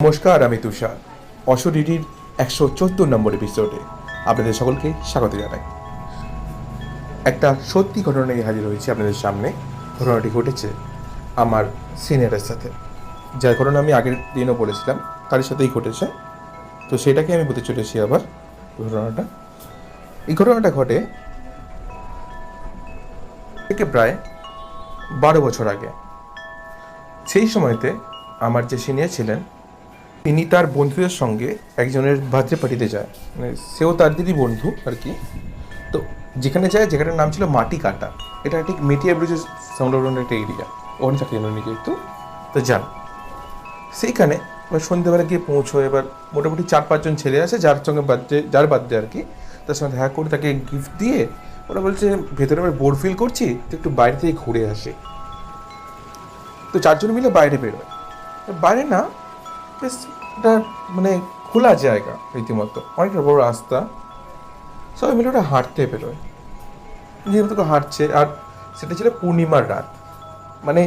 নমস্কার, আমি তুষার। অশরীরীর 114 নম্বর এপিসোডে আপনাদের সকলকে স্বাগত জানাই। একটা সত্যি ঘটনা নিয়ে হাজির হয়েছি আপনাদের সামনে। ঘটনাটি ঘটেছে আমার সিনিয়রের সাথে, যার ঘটনা আমি আগের দিনও বলেছিলাম, তার সাথেই ঘটেছে। তো সেটাকে আমি বলতে চলেছি আবার। এই ঘটনাটা ঘটে থেকে প্রায় 12 বছর আগে। সেই সময়তে আমার যে সিনিয়র ছিলেন, তিনি তার বন্ধুদের সঙ্গে একজনের বার্থডে পার্টিতে যায়। মানে সেও তার দিদি বন্ধু আর কি। তো যেখানে যায়, যেখানের নাম ছিল মাটি কাটা, এটা ঠিক মেটিয়া ব্রিজের সংলগ্ন একটা এরিয়া, ওখানে চাকরি উনি কিন্তু। তো যান সেইখানে, এবার সন্ধ্যেবেলা গিয়ে পৌঁছয়। এবার মোটামুটি 4-5 জন ছেলে আছে, যার বার্থডে আর কি। তার সঙ্গে দেখা করে তাকে গিফট দিয়ে ওরা বলছে, ভেতরে আমরা বোর ফিল করছি, তো একটু বাইরে থেকে ঘুরে আসি। তো 4 জন মিলে বাইরে বেরোয়। বাইরে না, বেশ একটা মানে খোলা জায়গা, রীতিমতো অনেকটা বড় রাস্তা। সবাই মিলে ওটা হাঁটতে বেরোয়, যেহেতু হাঁটছে। আর সেটা ছিল পূর্ণিমার রাত। মানে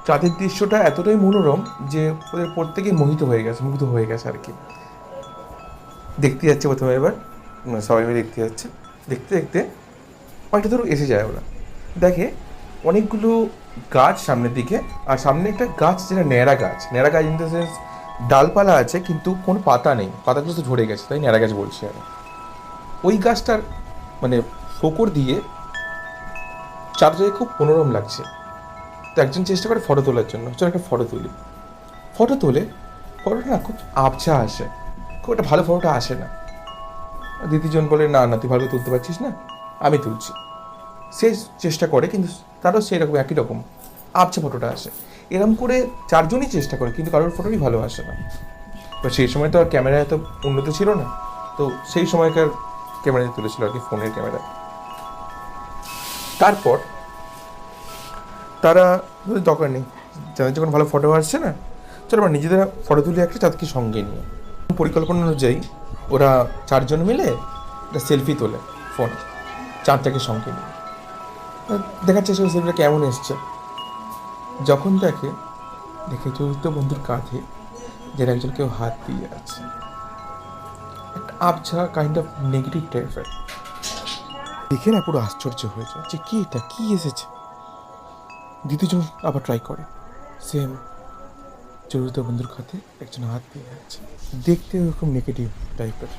চাঁদের দৃশ্যটা এতটাই মনোরম যে ওদের প্রত্যেকেই মুগ্ধ হয়ে গেছে আর কি। দেখতে যাচ্ছে প্রথমে, এবার সবাই মিলে দেখতে যাচ্ছে। দেখতে দেখতে অনেকটা দূর এসে যায় ওরা, দেখে অনেকগুলো গাছ সামনের দিকে। আর সামনে একটা গাছ, যেটা ন্যাড়া গাছ ইন দ্য সেন্স ডালপালা আছে কিন্তু কোনো পাতা নেই, পাতাগুলো তো ঝরে গেছে, তাই ন্যাড়া গাছ বলছি আমি। ওই গাছটার মানে ফোকর দিয়ে চারদিকে খুব মনোরম লাগছে। তো একজন চেষ্টা করে ফটো তোলার জন্য, চল একটা ফটো তুলি। ফটোটা না খুব আবছা আসে, খুব একটা ভালো ফটোটা আসে না। দ্বিতীয়জন বলে, না না, তুই ভালো তুলতে পারছিস না, আমি তুলছি। সে চেষ্টা করে, কিন্তু তারও সেই রকম একই রকম আবছা ফটোটা আসে। এরম করে 4জনই চেষ্টা করে, কিন্তু কারোর ফটোই ভালো আসে না। তো সেই সময় তো আর ক্যামেরা এত উন্নত ছিল না, তো সেই সময়কার ক্যামেরায় তুলেছিল আর কি, ফোনের ক্যামেরায়। তারপর তারা দরকার নেই, যাদের যখন ভালো ফটো আসছে না, চলো আমরা নিজেদের ফটো তুলে একটা তাদেরকে সঙ্গে নিয়ে। পরিকল্পনা অনুযায়ী ওরা 4জন মিলে একটা সেলফি তোলে ফোনে, চাঁদটাকে সঙ্গে নিয়ে। দেখার চেষ্টা করছে সেলফিটা কেমন এসছে। যখন দেখে চতুর্থ বন্ধুর কাঁধে যেন একজন কেউ হাত দিয়ে আছে, একটা আবছা কাইন্ড অফ নেগেটিভ টাইপের। দেখে না পুরো আশ্চর্য হয়ে যায় যে কি এটা, কি এসেছে। দ্বিতীয়জন আবার ট্রাই করে, সেম চতুর্থ বন্ধুর কাঁধে একজন হাত দিয়ে আছে, দেখতে ওরকম নেগেটিভ টাইপের।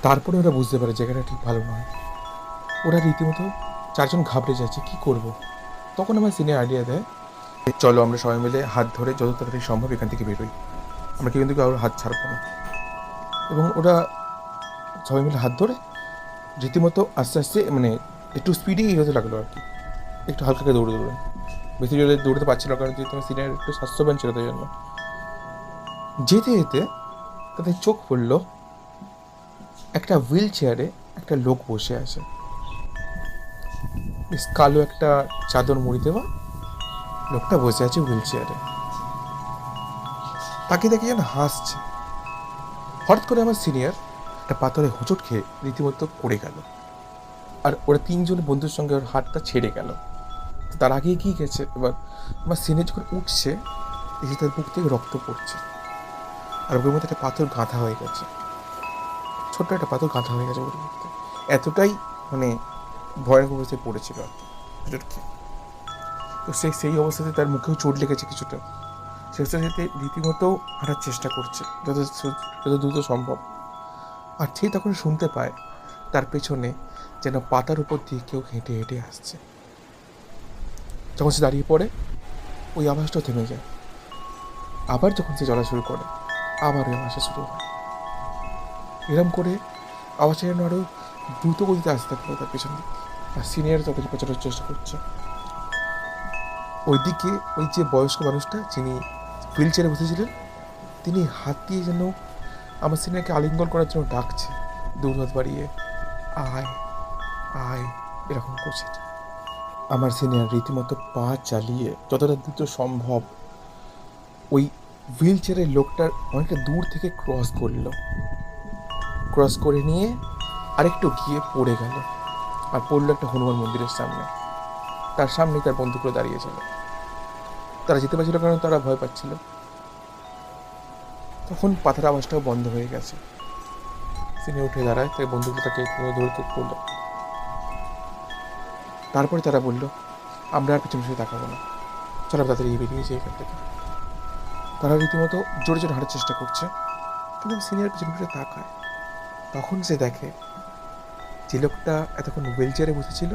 তারপরে ওরা বুঝতে পারে জায়গাটা ঠিক ভালো নয়। ওরা রীতিমতো 4জন ঘাবড়ে যাচ্ছে, কি করব। তখন আমার সিনিয়র আইডিয়া দেয়, চলো আমরা সবাই মিলে হাত ধরে যত তাড়াতাড়ি সম্ভব এখান থেকে বেরোই, আমরা কিন্তু কারোর হাত ছাড়বো না। এবং ওরা সবাই মিলে হাত ধরে রীতিমতো আস্তে আস্তে, মানে একটু স্পিডেই এগোতে লাগলো আর কি, একটু হালকা দৌড়ে বেশি জোরে দৌড়তে পারছিল, কারণ যেহেতু আমার সিনিয়র একটু স্বাস্থ্যবান ছিল, তাই জন্য। যেতে যেতে তাদের চোখ পড়লো একটা হুইল চেয়ারে একটা লোক বসে আছে, বেশ কালো একটা চাদর মুড়ি দেওয়া। লোকটা বসে আছে হুইল চেয়ারে, তাকে দেখে যেন হাসছে। হঠাৎ করে আমার সিনিয়র একটা পাথরে হোঁচট খেয়ে রীতিমতো পড়ে গেল। আর ওরা 3জন বন্ধুর সঙ্গে ওর হাতটা ছেড়ে গেল। তো তার আগে কি গেছে, এবার আমার সিনিয়র যখন উঠছে, দেখি তার বুক থেকে রক্ত পড়ছে। আর ওর মধ্যে একটা পাথর গাঁথা হয়ে গেছে, ছোট্ট একটা পাথর গাঁথা হয়ে গেছে ওর মধ্যে। এতটাই মানে ভয়ানক অবস্থায় পড়েছিল আর কি হোঁচট খেয়ে। তো সেই অবস্থাতে তার মুখেও চোট লেগেছে কিছুটা। সে সাথে রীতিমতো হাঁটার চেষ্টা করছে যত দ্রুত সম্ভব। আর ঠিক তখন শুনতে পায় তার পেছনে যেন পাতার উপর দিয়ে কেউ হেঁটে হেঁটে আসছে। যখন সে দাঁড়িয়ে পড়ে, ওই আওয়াজটাও থেমে যায়। আবার যখন সে চলা শুরু করে, আবার ওই আওয়াজটা শুরু হয়। এরম করে আওয়াজটা যেন আরও দ্রুত গতিতে আসতে থাকলো তার পেছন দিকে। আর সিনিয়র তাদের পেছানোর চেষ্টা করছে। ওইদিকে ওই যে বয়স্ক মানুষটা, যিনি হুইল চেয়ারে বসেছিলেন, তিনি হাত দিয়ে যেন আমার সিনিয়রকে আলিঙ্গন করার জন্য ডাকছে, দূর হাত বাড়িয়ে, আয় আয়, এরকম করছে। আমার সিনিয়র রীতিমতো পা চালিয়ে যতটা দ্রুত সম্ভব ওই হুইল চেয়ারের লোকটার অনেকটা দূর থেকে ক্রস করে নিয়ে আরেকটু গিয়ে পড়ে গেল। আর পড়লো একটা হনুমান মন্দিরের সামনে। তার সামনেই তার বন্ধুগুলো দাঁড়িয়েছিল। তারা যেতে পারছিল কারণ তারা ভয় পাচ্ছিল। তখন পাথার আওয়াজটাও বন্ধ হয়ে গেছে। সিনিয়র উঠে দাঁড়ায়, তাই বন্ধুগুলো তাকে ধরে পড়লো। তারপরে তারা বলল, আমরা আর পিছনে ফিরে তাকাবো না, চলো তাড়াতাড়ি বেরিয়ে যাই এখান থেকে। তারা রীতিমতো জোরে জোরে হাঁটার চেষ্টা করছে, কিন্তু সিনিয়র পিছনে ফিরে তাকায়। তখন সে দেখে যে লোকটা এতক্ষণ হুইল চেয়ারে বসেছিল,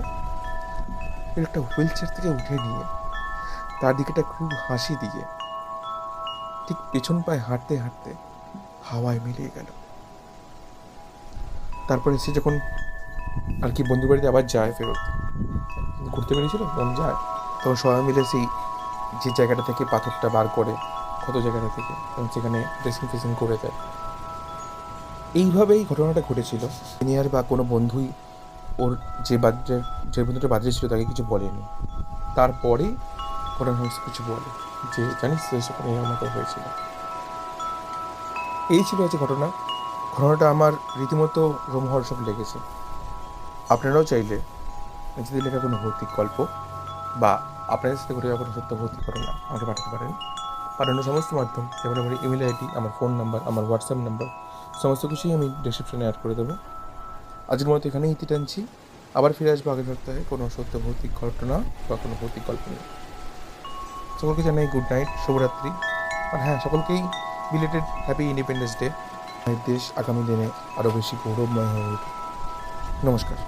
ওই লোকটা হুইল চেয়ার থেকে উঠে নিয়ে তার দিকেটা খুব হাসি দিয়ে ঠিক পেছন পায়ে হাঁটতে হাঁটতে হাওয়ায় মিলিয়ে গেল। তারপরে সে যখন আর কি বন্ধু বাড়িতে আবার যায়, ফেরত ঘুরতে বেরিয়েছিল যখন যায়, তখন সবাই মিলে সেই যে জায়গাটা থেকে পাথরটা বার করে, কত জায়গাটা থেকে, এবং সেখানে ড্রেসিং ফেসিং করে দেয়। এইভাবেই ঘটনাটা ঘটেছিল। সিনিয়র বা কোনো বন্ধুই ওর যে বন্ধুটা বাজে ছিল তাকে কিছু বলেনি। তারপরেই ঘটনা সমস্ত কিছু বলে যে জানিস তো সেখানে এর মতো হয়েছিল। এই ছিল হচ্ছে ঘটনাটা আমার রীতিমতো রোমহর্ষক লেগেছে। আপনারাও চাইলে নিজেদের লেখা কোনো ভৌতিক গল্প বা আপনাদের সাথে ঘটে যাওয়া কোনো সত্য ভৌতিক ঘটনা আমাকে পাঠাতে পারেন। পাঠানোর সমস্ত মাধ্যম, যেমন আমার ইমেল আইডি, আমার ফোন নাম্বার, আমার হোয়াটসঅ্যাপ নাম্বার, সমস্ত কিছুই আমি ডিসক্রিপশনে অ্যাড করে দেবো। আজকের মতো এখানেই ইতি টানছি। আবার ফিরে আসবো আগের সপ্তাহে কোনো সত্য ভৌতিক ঘটনা বা কোনো ভৌতিক গল্প নিয়ে। সকলকে জানাই গুড নাইট, শুভরাত্রি। আর হ্যাঁ, সকলকেই বিলেটেড হ্যাপি ইন্ডিপেন্ডেন্স ডে। দেশ আগামী দিনে আরও বেশি গৌরবময় হয়ে উঠুক। নমস্কার।